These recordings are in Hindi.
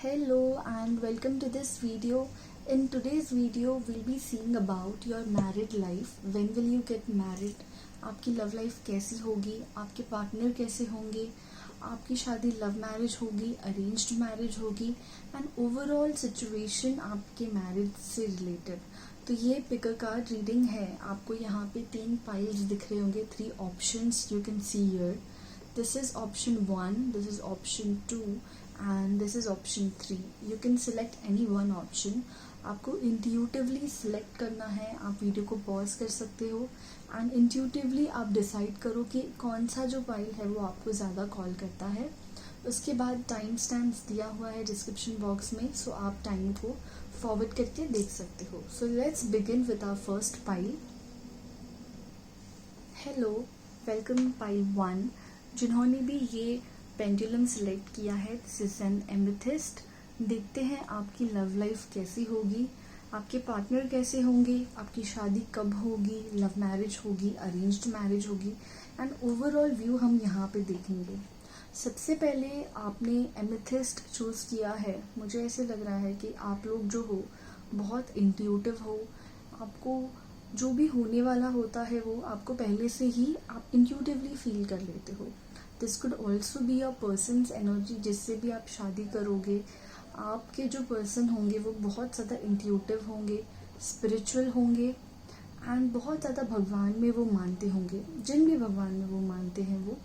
Hello and welcome to this video. In today's video, we'll be seeing about your married life. When will you get married? आपकी लव लाइफ कैसी होगी, आपके पार्टनर कैसे होंगे, आपकी शादी लव मैरिज होगी, अरेंज्ड मैरिज होगी, एंड ओवरऑल सिचुएशन आपके मैरिज से रिलेटेड. तो ये पिकर कार्ड रीडिंग है. आपको यहाँ पे 3 पाइल्स दिख रहे होंगे, 3 options you can see here. This is option 1, this is option 2 and this is option 3. You can select any one option. आपको intuitively select करना है. आप वीडियो को पॉज कर सकते हो and intuitively आप डिसाइड करो कि कौन सा जो पाइल है वो आपको ज़्यादा कॉल करता है. उसके बाद टाइम स्टैम्प्स दिया हुआ है डिस्क्रिप्शन बॉक्स में, सो आप टाइम को फॉरवर्ड करके देख सकते हो. So let's begin with our first pile. Hello, welcome pile 1. जिन्होंने भी ये पेंडुलम सिलेक्ट किया है, दिस इज एन एमेथिस्ट. देखते हैं आपकी लव लाइफ कैसी होगी, आपके पार्टनर कैसे होंगे, आपकी शादी कब होगी, लव मैरिज होगी, अरेंज्ड मैरिज होगी, एंड ओवरऑल व्यू हम यहाँ पे देखेंगे. सबसे पहले आपने एमेथिस्ट चूज़ किया है. मुझे ऐसे लग रहा है कि आप लोग जो हो बहुत इंट्यूटिव हो. आपको जो भी होने वाला होता है वो आपको पहले से ही आप इंट्यूटिवली फील कर लेते हो. This could also be a person's energy जिससे भी आप शादी करोगे. आपके जो पर्सन होंगे वो बहुत ज़्यादा इंट्यूटिव होंगे, स्पिरिचुअल होंगे, एंड बहुत ज़्यादा भगवान में वो मानते होंगे, जिन भी भगवान में वो मानते हैं वो.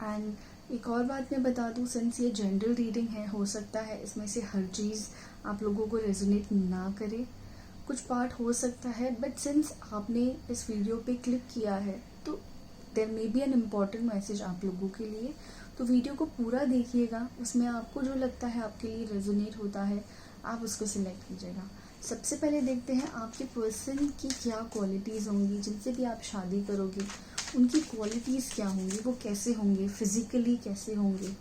एंड एक और बात मैं बता दूँ, सिंस ये जनरल रीडिंग है, हो सकता है इसमें से हर चीज़ आप लोगों को रेजोनेट ना करे. कुछ पार्ट हो सकता है, बट सिंस आपने इस वीडियो पे क्लिक किया है तो there may be an important message आप लोगों के लिए. तो वीडियो को पूरा देखिएगा, उसमें आपको जो लगता है आपके लिए रेजोनेट होता है आप उसको सिलेक्ट कीजिएगा. सबसे पहले देखते हैं आपके पर्सन की क्या क्वालिटीज़ होंगी. जिनसे भी आप शादी करोगे उनकी क्वालिटीज़ क्या होंगी, वो कैसे होंगे, फिजिकली कैसे होंगे.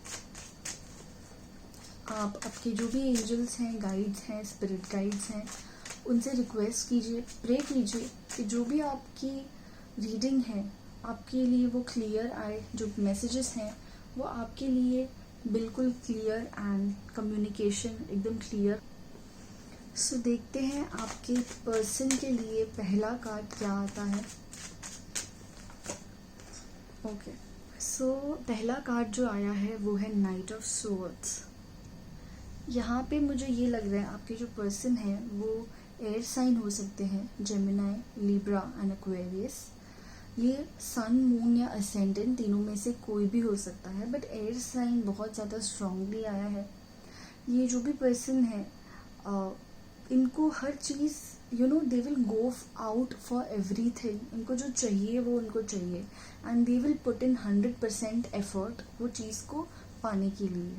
आप आपके जो भी एंजल्स हैं, गाइड्स हैं, स्पिरिट गाइड्स हैं, उनसे रिक्वेस्ट कीजिए, प्रे कीजिए कि जो भी आपकी रीडिंग है आपके लिए वो क्लियर आए. जो मैसेजेस हैं वो आपके लिए बिल्कुल क्लियर एंड कम्युनिकेशन एकदम क्लियर. सो देखते हैं आपके पर्सन के लिए पहला कार्ड क्या आता है. ओके, सो पहला कार्ड जो आया है वो है नाइट ऑफ स्वॉर्ड्स. यहाँ पे मुझे ये लग रहा है आपके जो पर्सन है वो एयर साइन हो सकते हैं, जेमिनाई, लिब्रा एंड एक्वेरियस. ये सन, मून या असेंडेंट तीनों में से कोई भी हो सकता है, बट एयर साइन बहुत ज़्यादा स्ट्रांगली आया है. ये जो भी पर्सन है इनको हर चीज़ they will go out for everything. इनको जो चाहिए वो उनको चाहिए, and they will put in 100% effort वो चीज़ को पाने के लिए.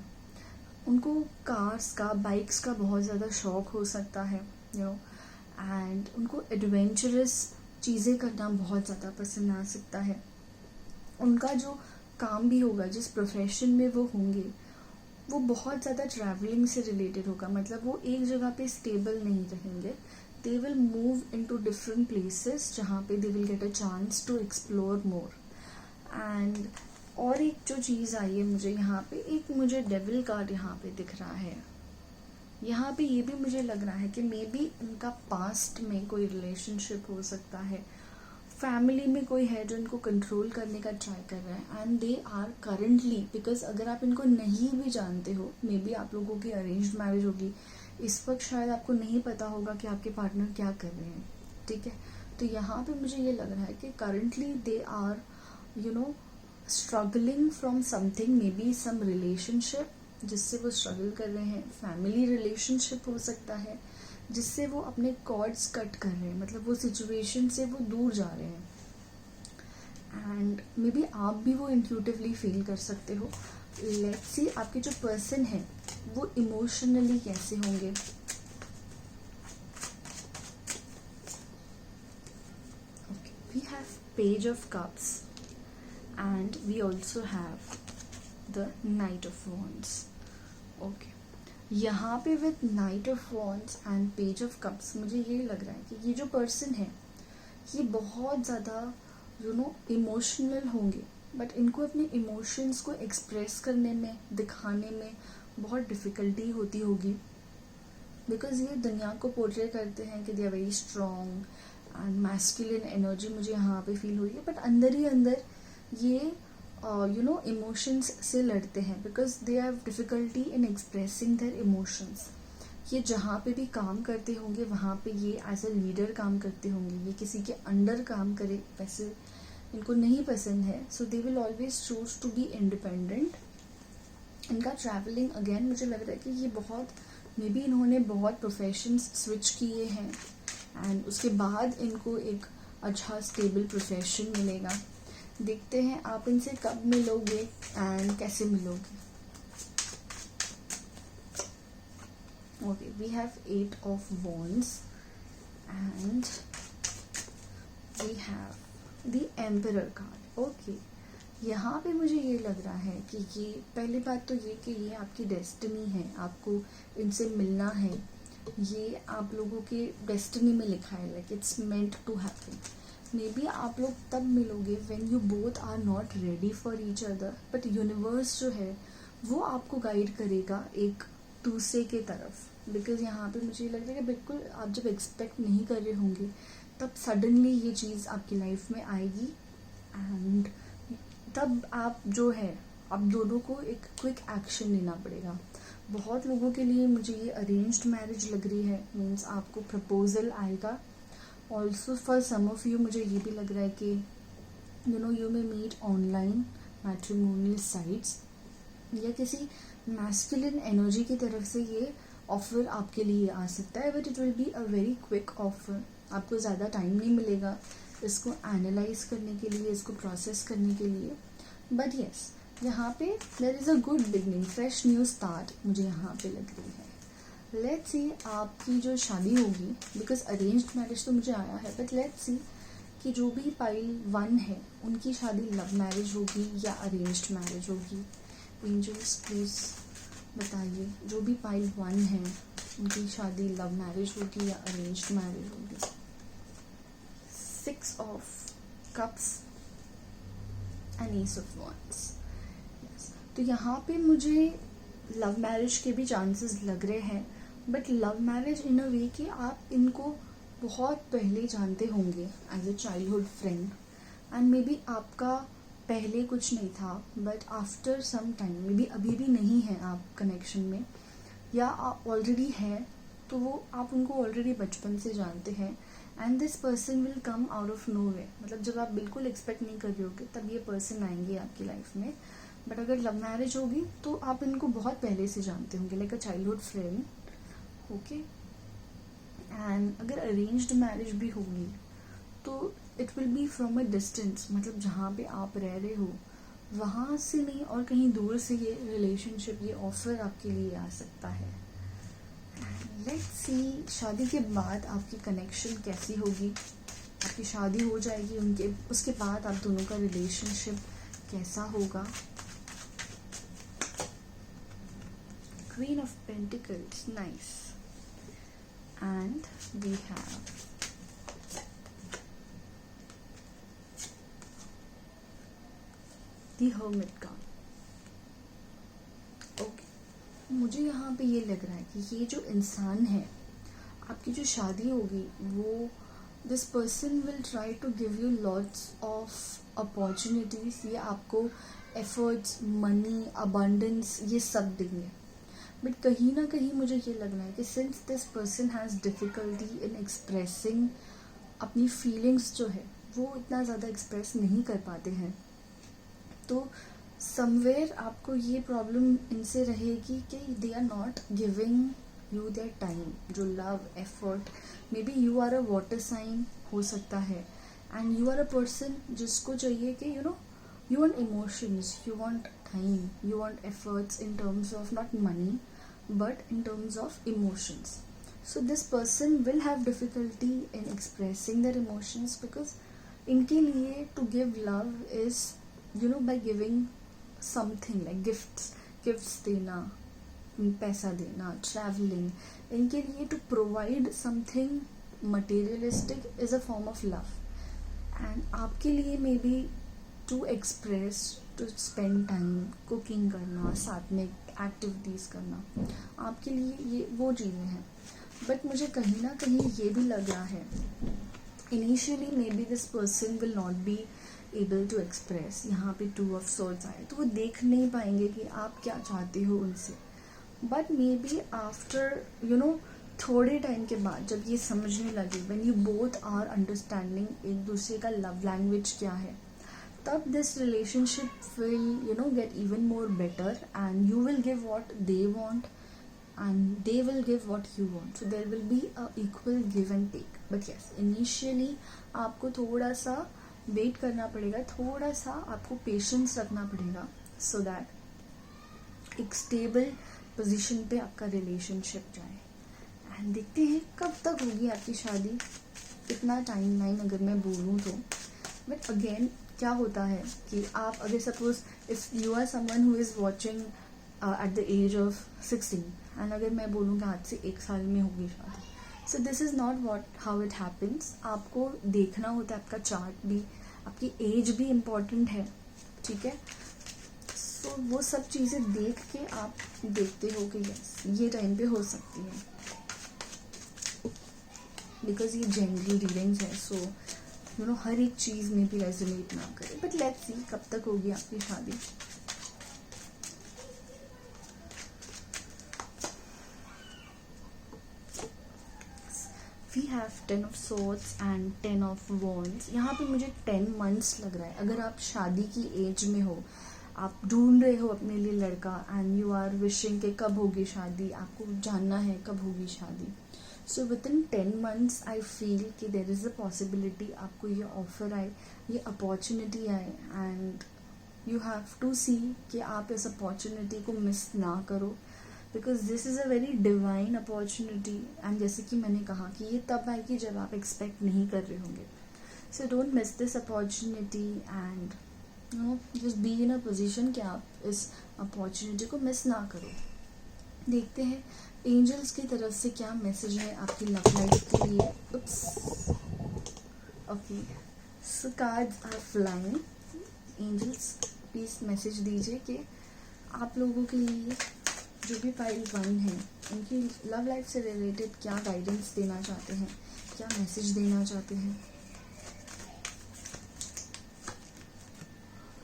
उनको कार्स का, बाइक्स का बहुत ज़्यादा शौक हो सकता है, एंड उनको एडवेंचरस चीज़ें करना बहुत ज़्यादा पसंद आ सकता है. उनका जो काम भी होगा, जिस प्रोफेशन में वो होंगे, वो बहुत ज़्यादा ट्रैवलिंग से रिलेटेड होगा. मतलब वो एक जगह पे स्टेबल नहीं रहेंगे. They will move into different places जहाँ पे they will get a chance to explore more. And और एक जो चीज़ आई है मुझे यहाँ पे, एक मुझे डेविल कार्ड यहाँ पे दिख रहा है. यहाँ पे ये भी मुझे लग रहा है कि मे बी इनका पास्ट में कोई रिलेशनशिप हो सकता है, फैमिली में कोई है जो इनको कंट्रोल करने का ट्राई कर रहा है, and they are currently, because अगर आप इनको नहीं भी जानते हो, मे बी आप लोगों की अरेंज्ड मैरिज होगी, इस वक्त शायद आपको नहीं पता होगा कि आपके पार्टनर क्या कर रहे हैं. ठीक है, तो यहाँ पे मुझे ये लग रहा है कि currently they are struggling from something, maybe some relationship जिससे वो स्ट्रगल कर रहे हैं. फैमिली रिलेशनशिप हो सकता है जिससे वो अपने कॉर्ड्स कट कर रहे हैं, मतलब वो सिचुएशन से वो दूर जा रहे हैं. एंड मे बी आप भी वो इंट्यूटिवली फील कर सकते हो. लेट्स सी आपके जो पर्सन है वो इमोशनली कैसे होंगे. Okay, we have page of cups and we also have the knight of wands. Okay, यहाँ पे with knight of wands and page of cups मुझे ये लग रहा है कि ये जो पर्सन है ये बहुत ज़्यादा इमोशनल होंगे, बट इनको अपने इमोशंस को एक्सप्रेस करने में, दिखाने में बहुत डिफ़िकल्टी होती होगी, बिकॉज ये दुनिया को पोर्ट्रे करते हैं कि they are very strong and masculine energy मुझे यहाँ पे फील हुई है, बट अंदर ही अंदर ये इमोशंस से लड़ते हैं, because they have difficulty in expressing their emotions. ये जहाँ पे भी काम करते होंगे वहाँ पे ये एज अ लीडर काम करते होंगे, ये किसी के अंडर काम करे वैसे इनको नहीं पसंद है। So they will always choose to be independent. इनका ट्रैवलिंग अगेन मुझे लग रहा है कि ये बहुत मे बी इन्होंने बहुत प्रोफेशंस स्विच किए हैं एंड उसके बाद इनको एक अच्छा स्टेबल प्रोफेशन मिलेगा। देखते हैं आप इनसे कब मिलोगे एंड कैसे मिलोगे। Okay, we have 8 of Wands and we have the emperor card. Okay, यहाँ पे मुझे ये लग रहा है कि ये पहली बात तो ये कि ये आपकी डेस्टिनी है, आपको इनसे मिलना है, ये आप लोगों के डेस्टिनी में लिखा है, like it's meant to happen. Maybe आप लोग तब मिलोगे when you both are not ready for each other, but universe जो है वो आपको गाइड करेगा एक दूसरे के तरफ। बिकॉज यहाँ पे मुझे लग रहा है कि बिल्कुल आप जब एक्सपेक्ट नहीं कर रहे होंगे तब सडनली ये चीज़ आपकी लाइफ में आएगी एंड तब आप जो है आप दोनों को एक क्विक एक्शन लेना पड़ेगा। बहुत लोगों के लिए मुझे ये अरेंज्ड मैरिज लग रही है, मीन्स आपको प्रपोजल आएगा। Also for some of you मुझे ये भी लग रहा है कि you may meet online matrimonial sites, या किसी मैस्कुलिन एनर्जी की तरफ से ये ऑफर आपके लिए आ सकता है, but it will be a very quick offer. आपको ज़्यादा टाइम नहीं मिलेगा इसको एनालाइज करने के लिए, इसको प्रोसेस करने के लिए। बट येस, यहाँ पे there is a good beginning, fresh new start मुझे यहाँ पे लग रही है। लेट्स सी आपकी जो शादी होगी, बिकॉज अरेंज्ड मैरिज तो मुझे आया है, बट लेट्स सी कि जो भी पाइल 1 है उनकी शादी लव मैरिज होगी या अरेंज्ड मैरिज होगी। एंजल्स प्लीज़ बताइए, जो भी पाइल 1 है उनकी शादी लव मैरिज होगी या अरेंज्ड मैरिज होगी। 6 of Cups and Ace of Wands। yes. तो यहाँ पे मुझे लव मैरिज के भी चांसेस लग रहे हैं, but love marriage in a way कि आप इनको बहुत पहले जानते होंगे as a childhood friend and maybe आपका पहले कुछ नहीं था, but after some time maybe अभी भी नहीं है आप कनेक्शन में, या आप ऑलरेडी है तो वो आप उनको ऑलरेडी बचपन से जानते हैं and this person will come out of no way. मतलब जब आप बिल्कुल एक्सपेक्ट नहीं कर रहे होगे तब ये पर्सन आएंगे आपकी लाइफ में। बट अगर लव मैरिज होगी तो आप इनको बहुत पहले से जानते होंगे, like a childhood friend. Okay, and अगर अरेंज्ड मैरिज भी होगी तो it will B from a distance, मतलब जहाँ पे आप रह रहे हो वहाँ से नहीं और कहीं दूर से ये रिलेशनशिप, ये ऑफर आपके लिए आ सकता है। लेट्स सी शादी के बाद आपकी कनेक्शन कैसी होगी। आपकी शादी हो जाएगी, उनके उसके बाद आप दोनों का रिलेशनशिप कैसा होगा। Queen of pentacles, nice, and we have the hermit card. Okay, मुझे यहाँ पे ये लग रहा है कि ये जो इंसान है, आपकी जो शादी होगी वो this person will try to give you lots of opportunities. ये आपको एफर्ट्स, मनी, अबंडेंस ये सब देंगे, बट कहीं ना कहीं मुझे ये लग रहा है कि since this person has difficulty in expressing अपनी फीलिंग्स जो है वो इतना ज़्यादा एक्सप्रेस नहीं कर पाते हैं, तो समवेयर आपको ये प्रॉब्लम इनसे रहेगी कि they are not giving you their time, जो love, effort. Maybe you are a water sign हो सकता है and you are a person जिसको चाहिए कि you want emotions, you want time, you want efforts in terms of not money but in terms of emotions. So this person will have difficulty in expressing their emotions because इनके लिए to give love is by giving something like gifts देना, पैसा देना, traveling। इनके लिए to provide something materialistic is a form of love, and आपके लिए maybe to express, to spend time, cooking करना, साथ में एक्टिविटीज़ करना, आपके लिए ये वो चीज़ें हैं। बट मुझे कहीं ना कहीं ये भी लग रहा है, initially maybe this person will not be able to express. यहाँ पे 2 ऑफ सोर्ड्स आए तो वो देख नहीं पाएंगे कि आप क्या चाहते हो उनसे। बट मे बी आफ्टर थोड़े टाइम के बाद जब ये समझने लगे, when you both are understanding एक दूसरे का लव लैंग्वेज क्या है, तब this relationship will get even more better and you will give what they want and they will give what you want, so there will be a equal give and take. But yes, initially आपको थोड़ा सा वेट करना पड़ेगा, थोड़ा सा आपको पेशेंस रखना पड़ेगा, so that एक स्टेबल पोजीशन पे आपका रिलेशनशिप जाए। एंड देखते हैं कब तक होगी आपकी शादी, इतना टाइम लाइन अगर मैं बोलूँ तो। बट अगेन क्या होता है कि आप अगर suppose if you are someone who is watching at the age of 16 एंड अगर मैं बोलूँ कि आज से 1 साल में होगी शादी, सो this is not what how it happens. आपको देखना होता है, आपका चार्ट भी, आपकी एज भी इम्पॉर्टेंट है, ठीक है। सो वो सब चीज़ें देख के आप देखते हो कि यस ये टाइम पे हो सकती है, बिकॉज ये जनरल रीडिंग्स है, सो हर एक चीज़ में भी रेजोनेट ना करे। बट लेट्स सी कब तक होगी आपकी शादी। We have 10 of swords and 10 of wands. यहाँ पे मुझे 10 मंथ्स लग रहा है। अगर आप शादी की एज में हो, आप ढूंढ रहे हो अपने लिए लड़का एंड यू आर विशिंग कि कब होगी शादी, आपको जानना है कब होगी शादी, so with in 10 months I feel कि देर इज़ अ पॉसिबिलिटी आपको ये ऑफर आए, ये अपॉर्चुनिटी आए, and you have to see कि आप इस अपॉर्चुनिटी को मिस ना करो, because this is a very divine opportunity. And जैसे कि मैंने कहा कि ये तब आएगी जब आप एक्सपेक्ट नहीं कर रहे होंगे, so don't miss this opportunity and just be in a position कि आप इस अपॉर्चुनिटी को मिस ना करो। देखते हैं एंजल्स की तरफ से क्या मैसेज है आपकी लव लाइफ के लिए। Okay, so cards are flying. Angels please message दीजिए कि आप लोगों के लिए जो भी पाइल 1 है उनकी लव लाइफ से रिलेटेड क्या गाइडेंस देना चाहते हैं, क्या मैसेज देना चाहते हैं।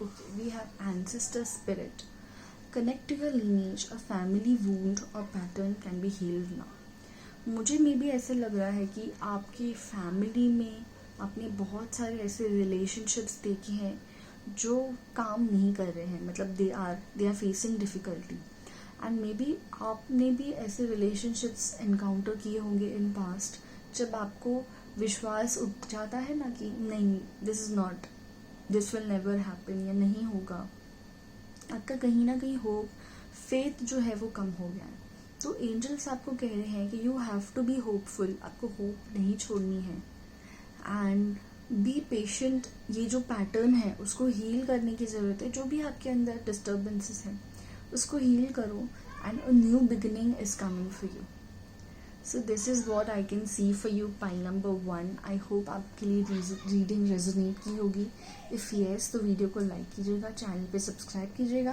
Okay, we have ancestor spirit. Connect to your lineage, a family wound or pattern can be healed now. मुझे में भी ऐसे लग रहा है कि आपकी फैमिली में आपने बहुत सारे ऐसे रिलेशनशिप्स देखे हैं जो काम नहीं कर रहे हैं, मतलब they are facing difficulty, and maybe आपने भी ऐसे रिलेशनशिप्स एनकाउंटर किए होंगे इन पास्ट, जब आपको विश्वास उठ जाता है ना कि नहीं दिस विल नेवर हैपन, या नहीं होगा, आपका कहीं ना कहीं होप, फेथ जो है वो कम हो गया है। तो एंजल्स आपको कह रहे हैं कि you have to be hopeful, आपको होप नहीं छोड़नी है, एंड बी पेशेंट। ये जो पैटर्न है उसको हील करने की ज़रूरत है, जो भी आपके अंदर डिस्टर्बेंसेस हैं उसको हील करो, and a new beginning is coming for you. So this is what I can see for you pile number 1। I hope आपके लिए रीडिंग रेजोनेट की होगी। इफ़ येस तो वीडियो को लाइक कीजिएगा, चैनल पे सब्सक्राइब कीजिएगा,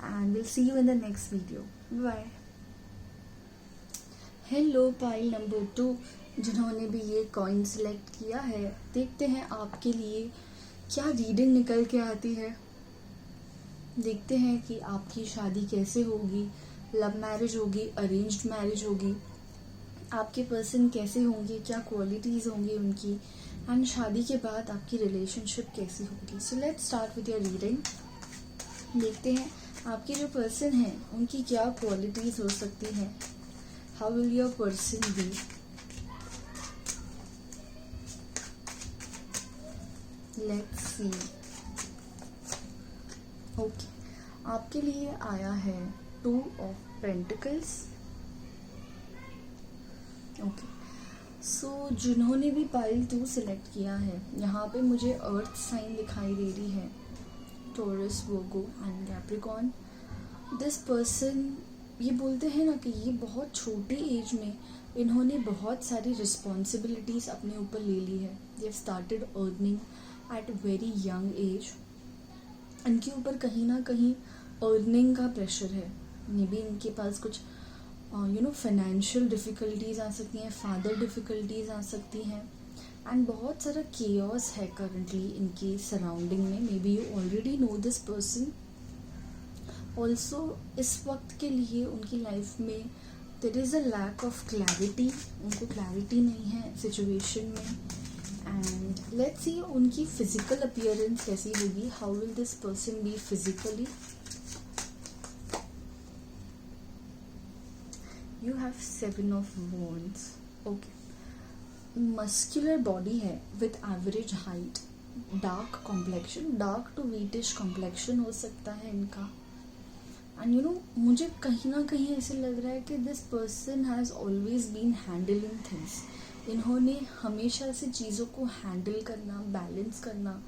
and will see you in the next video. Bye. Hello pile number 2 जिन्होंने भी ये कॉइन सेलेक्ट किया है, देखते हैं आपके लिए क्या रीडिंग निकल के आती है। देखते हैं कि आपकी शादी कैसे होगी, लव मैरिज होगी, अरेंज्ड मैरिज होगी, आपके पर्सन कैसे होंगे, क्या क्वालिटीज़ होंगी उनकी, एंड शादी के बाद आपकी रिलेशनशिप कैसी होगी। So let's start with your reading. देखते हैं आपके जो पर्सन हैं उनकी क्या क्वालिटीज़ हो सकती हैं। How will your person be. Let's see. Okay, आपके लिए आया है 2 ऑफ पेंटिकल्स। ओके, सो जिन्होंने भी पाइल 2 सिलेक्ट किया है, यहाँ पे मुझे अर्थ साइन दिखाई दे रही है, taurus, Virgo and Capricorn. This person, ये बोलते हैं ना कि ये बहुत छोटी एज में इन्होंने बहुत सारी रिस्पॉन्सिबिलिटीज़ अपने ऊपर ले ली है। They have started earning at very young age. इनके ऊपर कहीं ना कहीं अर्निंग का प्रेशर है, मे बी इनके पास कुछ फाइनेंशियल डिफ़िकल्टीज आ सकती हैं, फादर डिफ़िकल्टीज आ सकती हैं, एंड बहुत सारा केओस है करंटली इनकी सराउंडिंग में. Maybe you already know this person. Also इस वक्त के लिए उनकी लाइफ में there is a lack of clarity. उनको क्लैरिटी नहीं है सिचुएशन में. एंड लेट्स सी उनकी फिजिकल अपीयरेंस कैसी होगी. How will this person be physically. You have 7 of wands. Okay, muscular body है with average height, dark complexion, dark to wheatish complexion हो सकता है इनका. एंड मुझे कहीं ना कहीं ऐसे लग रहा है कि this person has always been handling things. इन्होंने हमेशा से चीज़ों को हैंडल करना, बैलेंस करना,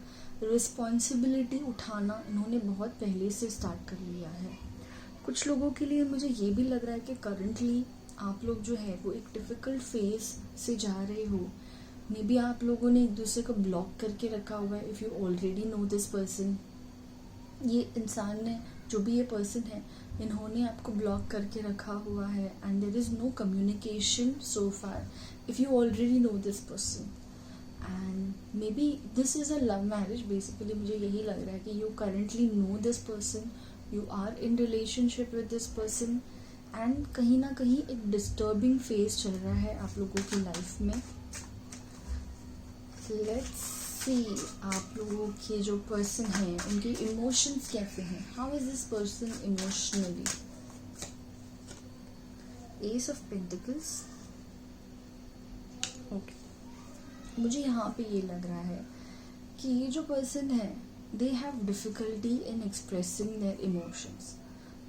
रिस्पॉन्सिबिलिटी उठाना इन्होंने बहुत पहले से स्टार्ट कर लिया है. कुछ लोगों के लिए मुझे ये भी लग रहा है कि करंटली आप लोग जो है वो एक डिफ़िकल्ट फेज से जा रहे हो. मे बी आप लोगों ने एक दूसरे को ब्लॉक करके रखा हुआ है. If you already know this person, ये इंसान ने, जो भी ये पर्सन है, इन्होंने आपको ब्लॉक करके रखा हुआ है. And there is no communication so far. If you already know this person, and maybe this is a love marriage. Basically मुझे यही लग रहा है कि you currently know this person, you are in relationship with this person, and कहीं ना कहीं एक डिस्टर्बिंग फेज चल रहा है आप लोगों की लाइफ में. लेट्स सी आप लोगों के जो पर्सन हैं उनके इमोशंस कैसे हैं. How is this person emotionally. S of pentacles. Okay, मुझे यहाँ पे ये लग रहा है कि ये जो पर्सन है they have difficulty in expressing their emotions.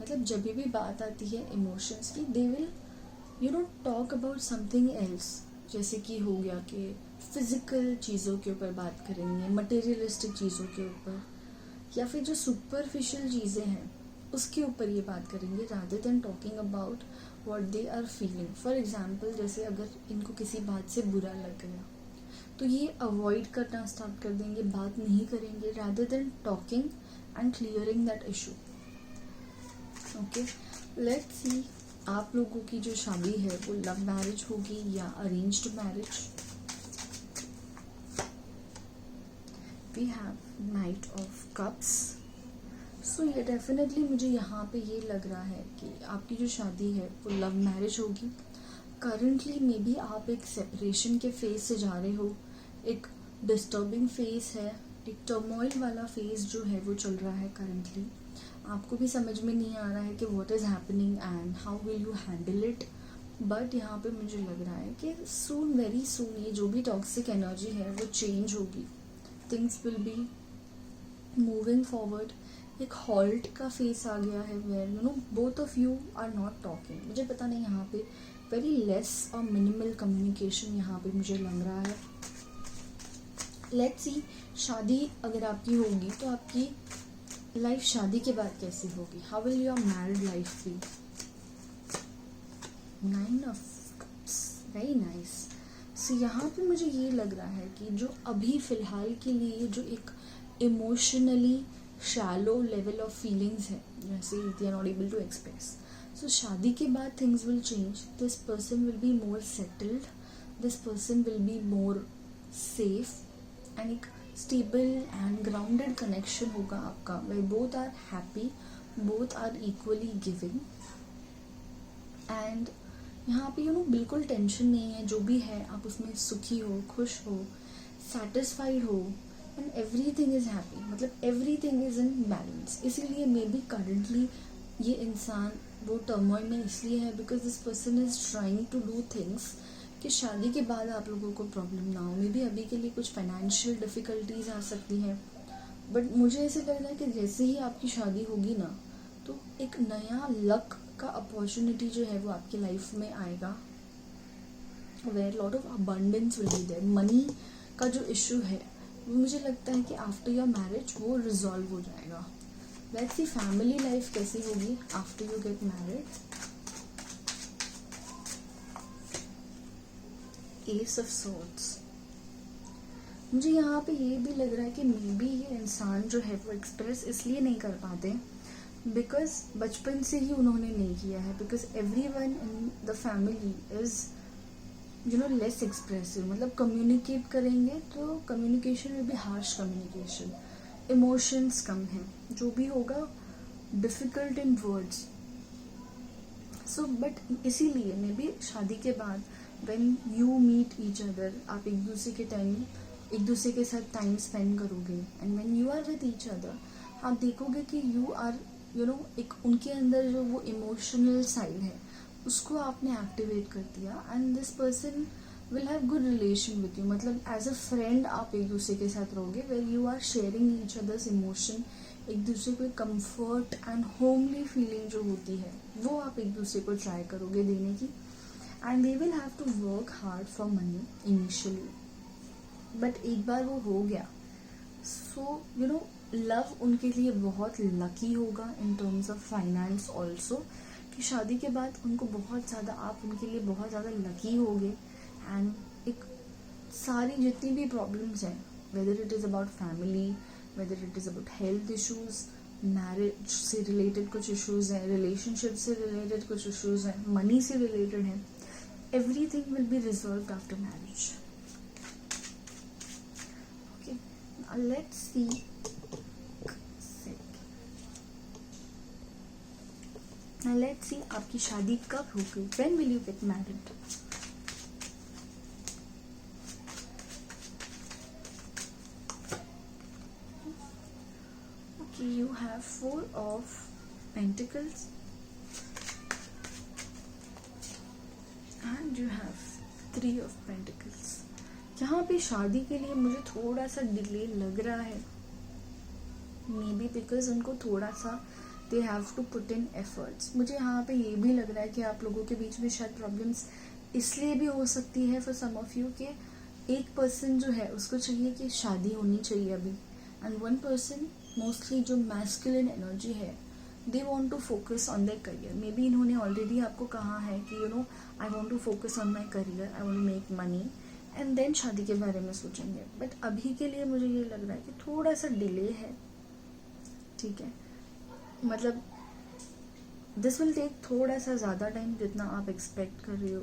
मतलब जब भी बात आती है इमोशंस की, they will talk about something else. जैसे कि हो गया कि फिज़िकल चीज़ों के ऊपर बात करेंगे, मटेरियलिस्टिक चीज़ों के ऊपर, या फिर जो सुपरफिशियल चीज़ें हैं उसके ऊपर ये बात करेंगे, rather than talking about what they are feeling. For example, जैसे अगर इनको किसी बात से बुरा लग गया तो ये अवॉइड करना स्टार्ट कर देंगे, बात नहीं करेंगे, rather than talking and clearing that issue. Okay, let's see आप लोगों की जो शादी है वो लव मैरिज होगी या arranged marriage. We have knight of cups. So ये डेफिनेटली मुझे यहाँ पे ये लग रहा है कि आपकी जो शादी है वो लव मैरिज होगी. करंटली मे बी आप एक सेपरेशन के फेज से जा रहे हो. एक डिस्टर्बिंग फेज है, एक टर्मोइल वाला फेज जो है वो चल रहा है करंटली. आपको भी समझ में नहीं आ रहा है कि what is happening and how will you handle it. But यहाँ पे मुझे लग रहा है कि सून, वेरी सून, ये जो भी टॉक्सिक एनर्जी है वो चेंज होगी. Things will be moving forward. एक हॉल्ट का फेस आ गया है where both of you are not talking. मुझे पता नहीं, यहाँ पे वेरी लेस और मिनिमल कम्युनिकेशन यहाँ पे मुझे लग रहा है. लेट्स सी शादी अगर आपकी होगी तो आपकी लाइफ शादी के बाद कैसी होगी. How will your married life be. 9 of cups, very nice. So यहाँ पे मुझे ये लग रहा है कि जो अभी फ़िलहाल के लिए जो एक emotionally shallow level of feelings है, जैसे they are not able to express. So शादी के बाद things will change. This person will be more settled. This person will be more safe, and एक स्टेबल एंड ग्राउंडेड कनेक्शन होगा आपका, वे both are happy, both are equally giving. And यहाँ पे बिल्कुल टेंशन नहीं है. जो भी है आप उसमें सुखी हो, खुश हो, सेटिस्फाइड हो, एंड एवरीथिंग इज़ हैप्पी. मतलब एवरीथिंग इज़ इन बैलेंस. इसीलिए मे बी करंटली ये इंसान वो टर्मोइल में इसलिए है because this person is trying to do things कि शादी के बाद आप लोगों को प्रॉब्लम ना हो. मे बी अभी के लिए कुछ फाइनेंशियल डिफ़िकल्टीज आ सकती हैं, बट मुझे ऐसे लग रहा है कि जैसे ही आपकी शादी होगी ना तो एक नया लक का अपॉर्चुनिटी जो है वो आपकी लाइफ में आएगा, where lot of abundance will be there. Money का जो इशू है वो मुझे लगता है कि आफ्टर योर मैरिज वो रिजॉल्व हो जाएगा. लेट्स सी फैमिली लाइफ कैसी होगी after you get married. Ace of swords. मुझे यहाँ पे ये भी लग रहा है कि मे बी ये इंसान जो है वो एक्सप्रेस इसलिए नहीं कर पाते बिकॉज बचपन से ही उन्होंने नहीं किया है, because everyone in the family is less expressive, मतलब कम्युनिकेट करेंगे तो communication will be harsh communication, emotions कम हैं, जो भी होगा difficult in words. So but इसीलिए मे बी शादी के बाद when you meet each other, आप एक दूसरे के साथ टाइम स्पेंड करोगे, and when you are with each other आप देखोगे कि यू आर एक उनके अंदर जो वो इमोशनल साइड है उसको आपने एक्टिवेट कर दिया, and this person will have good relation with you. मतलब एज अ फ्रेंड आप एक दूसरे के साथ रहोगे, where you are sharing each others emotion, एक दूसरे को कंफर्ट एंड होमली फीलिंग जो होती है वो आप एक दूसरे को ट्राई करोगे देने की. And they will have to work hard for money initially, but एक बार वो हो गया सो लव उनके लिए बहुत लकी होगा in terms of finance also, कि शादी के बाद उनको बहुत ज़्यादा, आप उनके लिए बहुत ज़्यादा लकी होगे. एंड एक सारी जितनी भी प्रॉब्लम्स हैं, whether it is about family, whether it is about health issues, marriage से रिलेटेड कुछ इश्यूज हैं, रिलेशनशिप से रिलेटेड कुछ इश्यूज हैं, मनी से रिलेटेड हैं, everything will be resolved after marriage. Okay, let's see. Now let's see आपकी शादी कब होगी. When will you get married? Okay, you have 4 of Pentacles and you have 3 of Pentacles. यहाँ पे शादी के लिए मुझे थोड़ा सा डिले लग रहा है, मे बी बिकॉज उनको थोड़ा सा they have to put in efforts. मुझे यहाँ पे ये भी लग रहा है कि आप लोगों के बीच में शायद प्रॉब्लम्स इसलिए भी हो सकती है फॉर सम ऑफ यू के एक पर्सन जो है उसको चाहिए कि शादी होनी चाहिए अभी, एंड वन पर्सन मोस्टली जो मैस्कुलिन एनर्जी है they want to focus on their career. Maybe इन्होंने ऑलरेडी आपको कहा है कि I want to focus on my career, I want to make money, and then शादी के बारे में सोचेंगे. बट अभी के लिए मुझे ये लग रहा है कि थोड़ा सा डिले है. ठीक है, मतलब दिस विल टेक थोड़ा सा ज़्यादा टाइम जितना आप एक्सपेक्ट कर रहे हो.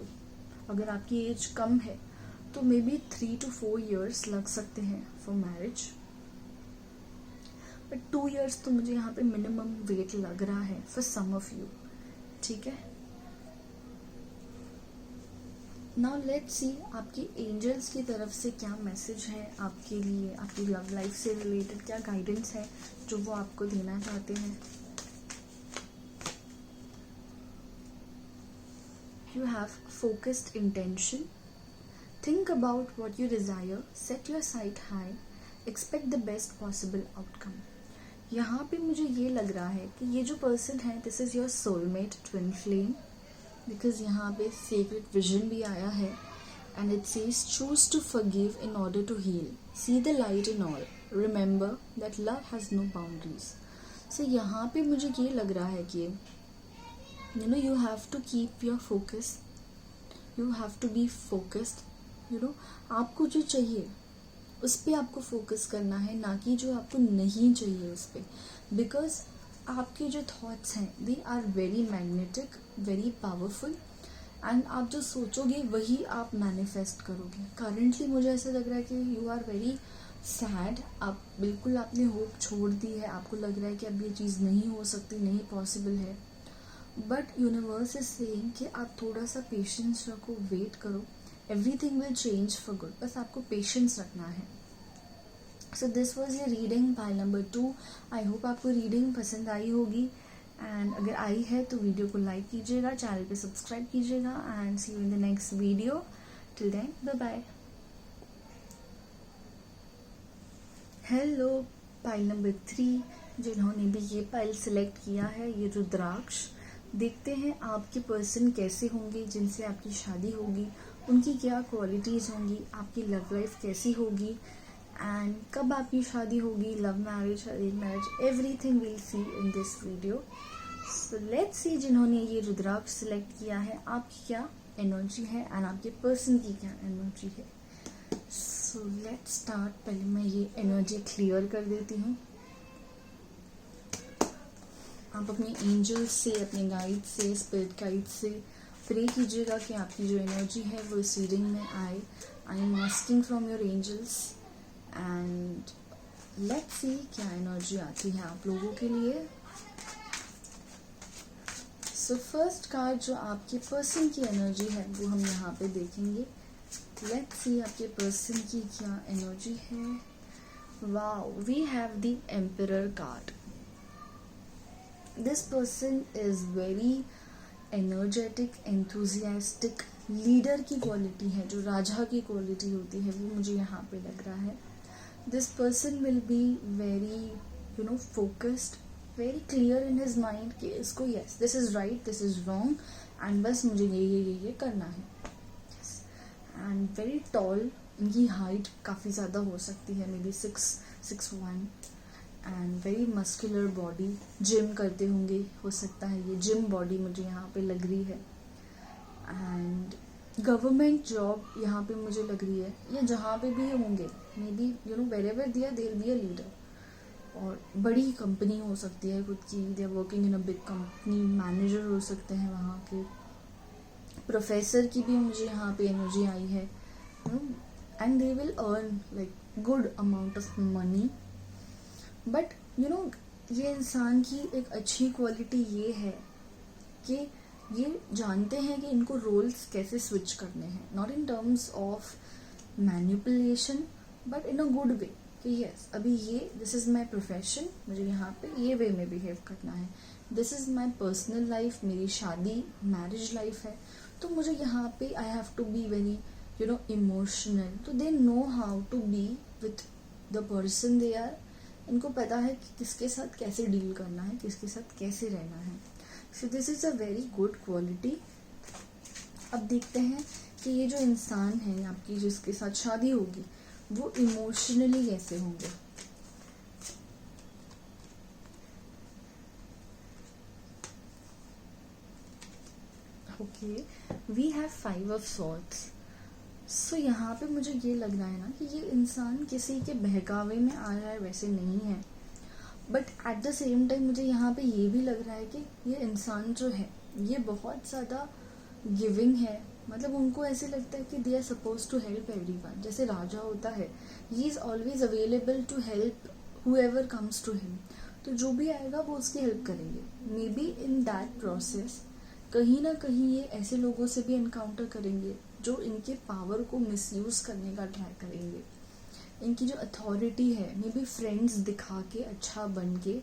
अगर आपकी एज कम है तो मे बी 3 to 4 years लग सकते हैं फॉर मैरिज, बट 2 years तो मुझे यहाँ पे मिनिमम वेट लग रहा है फॉर सम ऑफ यू. ठीक है, नाउ लेट्स सी आपकी एंजल्स की तरफ से क्या मैसेज है आपके लिए, आपकी लव लाइफ से रिलेटेड क्या गाइडेंस है जो वो आपको देना चाहते हैं. You have focused intention. Think about what you desire. Set your sight high. Expect the best possible outcome. यहाँ पे मुझे ये लग रहा है कि ये जो पर्सन है this is your soulmate twin flame, because यहाँ पे सीक्रेट विजन भी आया है and it says choose to forgive in order to heal, see the light in all, remember that love has no boundaries. So यहाँ पे मुझे ये लग रहा है कि you have to keep your focus, you have to be focused. आपको जो चाहिए उस पर आपको फोकस करना है, ना कि जो आपको नहीं चाहिए उस पर, बिकॉज आपके जो थॉट्स हैं they are very magnetic, very powerful, and आप जो सोचोगे वही आप मैनिफेस्ट करोगे. करेंटली मुझे ऐसा लग रहा है कि यू आर वेरी सैड, आप बिल्कुल आपने होप छोड़ दी है, आपको लग रहा है कि अब ये चीज़ नहीं हो सकती, नहीं पॉसिबल है, बट यूनिवर्स इज सेइंग कि आप थोड़ा सा पेशेंस रखो, वेट करो, everything will change for good. बस आपको पेशेंस रखना है. सो this was your reading pile number 2. I hope आपको रीडिंग पसंद आई होगी, एंड अगर आई है तो वीडियो को लाइक कीजिएगा, चैनल पे सब्सक्राइब कीजिएगा, and see you in the next video. Till then bye bye. Hello pile number 3, जिन्होंने भी ये पाइल सिलेक्ट किया है, ये रुद्राक्ष. देखते हैं आपके पर्सन कैसे होंगे जिनसे आपकी शादी होगी, उनकी क्या क्वालिटीज़ होंगी, आपकी लव लाइफ कैसी होगी, एंड कब आपकी शादी होगी, love marriage, arrange marriage, everything will see in this video. So let's see जिन्होंने ये रुद्राक्ष सिलेक्ट किया है आपकी क्या एनर्जी है एंड आपके पर्सन की क्या एनर्जी है. So let's start. पहले मैं ये एनर्जी क्लियर कर देती हूँ. आप अपने एंजल्स से, अपने गाइड से, स्पिरिट गाइड से प्रे कीजिएगा कि आपकी जो एनर्जी है वो इस रीडिंग में आए. I am asking from your angels and let's see क्या एनर्जी आती है आप लोगों के लिए. सो फर्स्ट कार्ड जो आपके पर्सन की एनर्जी है वो हम यहाँ पे देखेंगे. लेट्स सी आपके पर्सन की क्या एनर्जी है. Wow, we have the emperor card. This person is very energetic, enthusiastic, leader की क्वालिटी है, जो राजा की क्वालिटी होती है वो मुझे यहाँ पे लग रहा है. This person will be very focused, very clear in his mind कि इसको yes this is right, this is wrong and बस मुझे ये करना है. एंड वेरी टॉल, इनकी हाइट काफ़ी ज़्यादा हो सकती है, may be 6'1" and very muscular body. Gym करते होंगे, हो सकता है ये जिम बॉडी मुझे यहाँ पे लग रही है. एंड गवर्नमेंट जॉब यहाँ पे मुझे लग रही है, या जहाँ पे भी होंगे maybe wherever they are be a leader. और बड़ी कंपनी हो सकती है खुद की, they are working in a big company, manager हो सकते हैं वहाँ के. प्रोफेसर की भी मुझे यहाँ पे एनर्जी आई है. And they will earn like good amount of money. But ये इंसान की एक अच्छी क्वालिटी ये है कि ये जानते हैं कि इनको रोल्स कैसे स्विच करने हैं, not in terms of manipulation but in a good way कि यस अभी ये दिस इज़ माई प्रोफेशन, मुझे यहाँ पे ये वे में बिहेव करना है. This is my personal life, मेरी शादी मैरिज लाइफ है, तो मुझे यहाँ पे I have to be very emotional. तो they know how to be with the person they are. इनको पता है कि किसके साथ कैसे डील करना है, किसके साथ कैसे रहना है. सो this is a very good quality. अब देखते हैं कि ये जो इंसान है आपकी जिसके साथ शादी होगी वो इमोशनली कैसे होंगे. Okay, we have 5 of swords. So यहाँ पे मुझे ये लग रहा है ना कि ये इंसान किसी के बहकावे में आ रहा है वैसे नहीं है. But at the same time मुझे यहाँ पे ये भी लग रहा है कि ये इंसान जो है ये बहुत ज़्यादा गिविंग है. मतलब उनको ऐसे लगता है कि they are suppose to help everyone. जैसे राजा होता है, he is always available to help whoever comes to him. तो जो भी आएगा वो उसकी हेल्प करेंगे. Maybe in that process कहीं ना कहीं ये ऐसे लोगों से भी एनकाउंटर करेंगे जो इनके पावर को मिसयूज़ करने का ट्राई करेंगे. इनकी जो अथॉरिटी है मे बी फ्रेंड्स दिखा के अच्छा बन के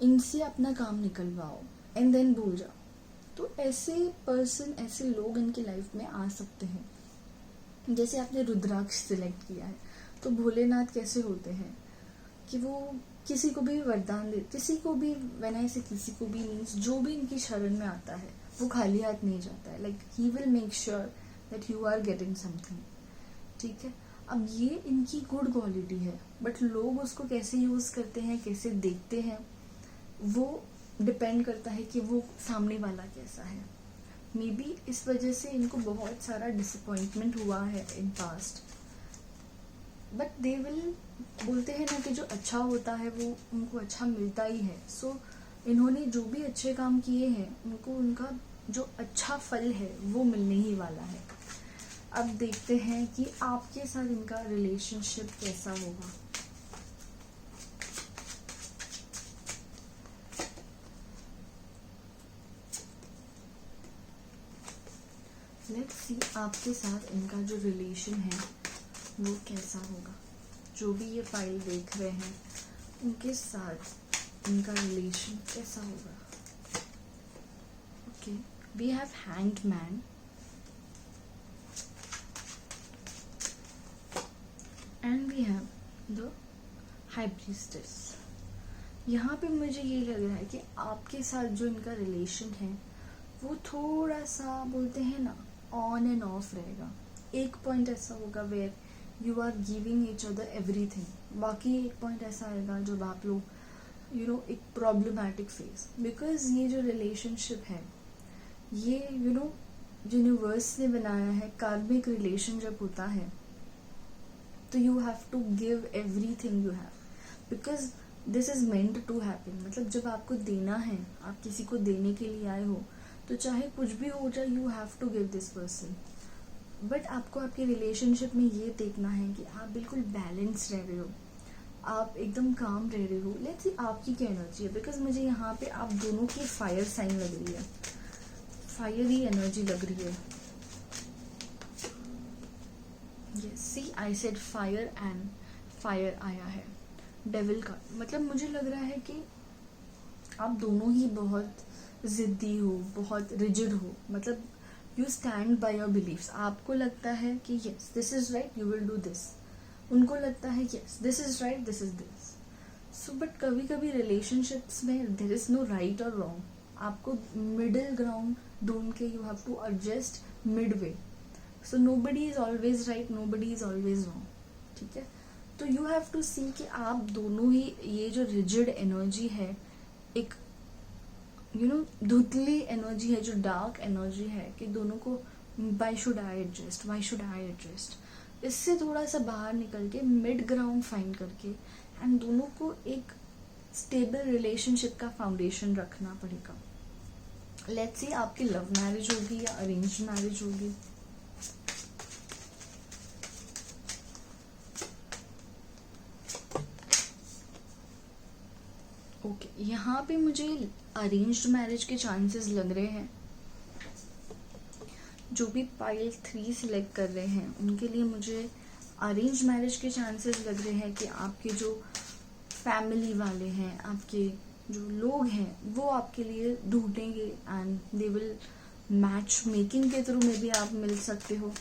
इनसे अपना काम निकलवाओ एंड देन भूल जाओ. तो ऐसे पर्सन, ऐसे लोग इनकी लाइफ में आ सकते हैं. जैसे आपने रुद्राक्ष सिलेक्ट किया है, तो भोलेनाथ कैसे होते हैं कि वो किसी को भी वरदान दे, किसी को भी वनाई से किसी को भी मीन्स जो भी इनकी शरण में आता है वो खाली हाथ नहीं जाता है. Like he will make sure that you are getting something. ठीक है, अब ये इनकी गुड क्वालिटी है, बट लोग उसको कैसे यूज़ करते हैं, कैसे देखते हैं, वो डिपेंड करता है कि वो सामने वाला कैसा है. मे बी इस वजह से इनको बहुत सारा डिसअपॉइंटमेंट हुआ है in past. But they will, बोलते हैं ना कि जो अच्छा होता है वो उनको अच्छा मिलता ही है. सो इन्होंने जो भी अच्छे काम किए हैं उनको उनका जो अच्छा फल है वो मिलने ही वाला है. अब देखते हैं कि आपके साथ इनका रिलेशनशिप कैसा होगा. लेट्स सी आपके साथ इनका जो रिलेशन है वो कैसा होगा. जो भी ये फाइल देख रहे हैं उनके साथ इनका रिलेशन कैसा होगा. Okay, we have hanged man and we have the high priestess. यहाँ पे मुझे ये लग रहा है कि आपके साथ जो इनका रिलेशन है वो थोड़ा सा, बोलते हैं ना, ऑन एंड ऑफ रहेगा. एक पॉइंट ऐसा होगा where you are giving each other everything. बाकी एक पॉइंट ऐसा आएगा जब आप लोग एक प्रॉब्लमैटिक फेज. बिकॉज ये जो रिलेशनशिप है ये यूनिवर्स ने बनाया है. कार्मिक रिलेशन जब होता है तो you have to give everything you have. Because this is meant to happen, मतलब जब आपको देना है, आप किसी को देने के लिए आए हो, तो चाहे कुछ भी हो जाए, you have to give this person. But आपको आपके रिलेशनशिप में ये देखना है कि आप बिल्कुल बैलेंस रह रहे हो, आप एकदम काम रह रहे हो। लेट्स सी आपकी क्या एनर्जी है, बिकॉज मुझे यहाँ पे आप दोनों की फायर साइन लग रही है, फायरी एनर्जी लग रही है। Yes, see I said fire and fire आया है डेविल का। मतलब मुझे लग रहा है कि आप दोनों ही बहुत ज़िद्दी हो, बहुत रिजिड हो, मतलब you stand by your beliefs. आपको लगता है कि yes this is right, you will do this, उनको लगता है yes this is right, this is this. So but कभी कभी रिलेशनशिप्स में देयर इज़ नो राइट और रॉन्ग, आपको मिडिल ग्राउंड ढूंढ के you have to adjust mid way. So nobody is always right, nobody is always wrong, ठीक है। तो यू हैव टू सी कि आप दोनों ही, ये जो रिजिड एनर्जी है, एक धुतली एनर्जी है, जो डार्क एनर्जी है, कि दोनों को why should I adjust, why should I adjust, इससे थोड़ा सा बाहर निकल के मिड ग्राउंड फाइंड करके एंड दोनों को एक स्टेबल रिलेशनशिप का फाउंडेशन रखना पड़ेगा। लेट्स सी आपकी लव मैरिज होगी या अरेंज मैरिज होगी। ओके, यहाँ पे मुझे अरेंज्ड मैरिज के चांसेस लग रहे हैं। जो भी पाइल 3 सिलेक्ट कर रहे हैं उनके लिए मुझे अरेंज मैरिज के चांसेस लग रहे हैं कि आपके जो फैमिली वाले हैं, आपके जो लोग हैं, वो आपके लिए ढूंढेंगे and they will match making के थ्रू में भी आप मिल सकते हो।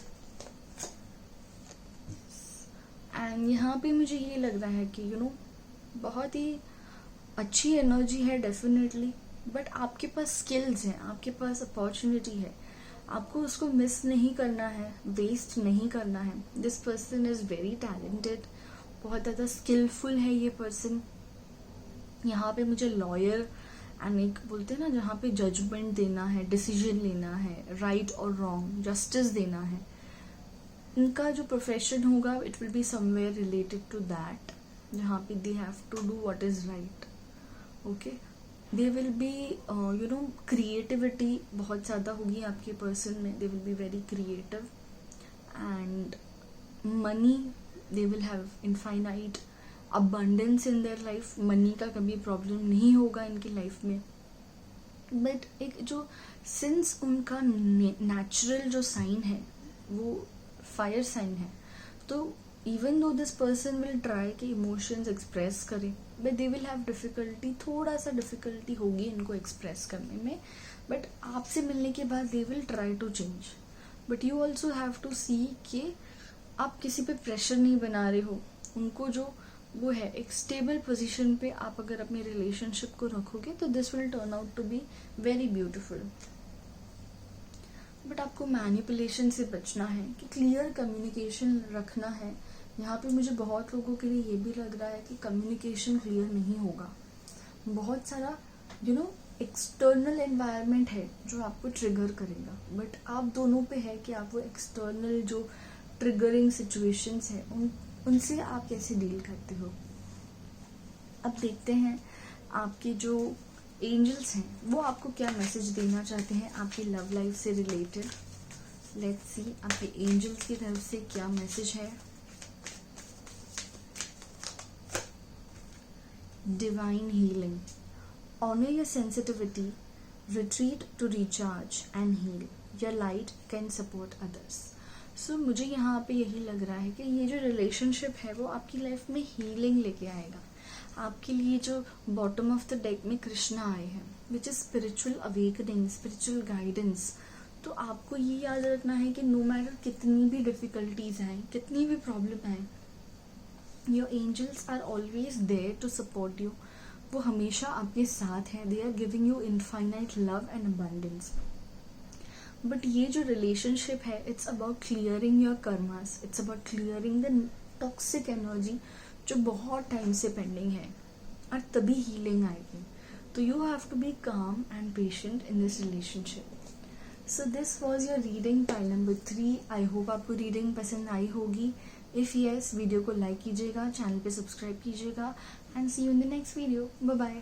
एंड यहाँ पे मुझे ये लग रहा है कि बहुत ही अच्छी एनर्जी है डेफिनेटली, बट आपके पास स्किल्स हैं, आपके पास अपॉर्चुनिटी है, आपको उसको मिस नहीं करना है, वेस्ट नहीं करना है। This person is very talented, बहुत ज़्यादा स्किलफुल है ये पर्सन। यहाँ पे मुझे लॉयर एंड एक बोलते हैं ना, जहाँ पे जजमेंट देना है, डिसीजन लेना है, राइट और रॉन्ग, जस्टिस देना है, इनका जो प्रोफेशन होगा it will be somewhere related to that, जहाँ पे they have to do what is right. Okay, they will be creativity बहुत ज़्यादा होगी आपके पर्सन में, they will be very creative and money, they will have infinite abundance in their life, money का कभी प्रॉब्लम नहीं होगा इनकी लाइफ में। बट एक जो सिंस उनका नेचुरल जो साइन है वो फायर साइन है, तो even though this person will try कि इमोशंस एक्सप्रेस करें, but they will have difficulty, थोड़ा सा डिफ़िकल्टी होगी इनको एक्सप्रेस करने में। बट आपसे मिलने के बाद they will try to change. But you also have to see कि आप किसी पे प्रेशर नहीं बना रहे हो, उनको जो वो है एक स्टेबल पोजीशन पे आप अगर अपने रिलेशनशिप को रखोगे तो this will turn out to be very beautiful. But आपको मैनिपुलेशन से बचना है, कि क्लियर कम्युनिकेशन रखना है। यहाँ पे मुझे बहुत लोगों के लिए ये भी लग रहा है कि कम्युनिकेशन क्लियर नहीं होगा, बहुत सारा एक्सटर्नल एनवायरनमेंट है जो आपको ट्रिगर करेगा। बट आप दोनों पे है कि आप वो एक्सटर्नल जो ट्रिगरिंग सिचुएशंस है उनसे आप कैसे डील करते हो। अब देखते हैं आपके जो एंजल्स हैं वो आपको क्या मैसेज देना चाहते हैं आपकी लव लाइफ से रिलेटेड। लेट्स सी आपके एंजल्स की तरफ से क्या मैसेज है। Divine healing, honour your sensitivity, retreat to recharge and heal, your light can support others. So मुझे यहाँ पे यही लग रहा है कि ये जो रिलेशनशिप है वो आपकी लाइफ में हीलिंग लेके आएगा। आपके लिए जो बॉटम ऑफ द डेक में कृष्णा आए हैं, which is spiritual awakening, spiritual guidance. तो आपको ये याद रखना है कि नो मैटर कितनी भी डिफिकल्टीज आए, कितनी भी प्रॉब्लम आए, your angels are always there to support you. वो हमेशा आपके साथ हैं, they are giving you infinite love and abundance. But ये जो रिलेशनशिप है it's about clearing your karmas, it's about clearing the toxic energy जो बहुत टाइम से पेंडिंग है, और तभी हीलिंग आएगी। तो you have to be calm and patient in this relationship. So this was your reading pile number 3। I hope आपको रीडिंग पसंद आई होगी। इफ़ यस, वीडियो को लाइक कीजिएगा, चैनल पे सब्सक्राइब कीजिएगा and see you in the next video. Bye bye.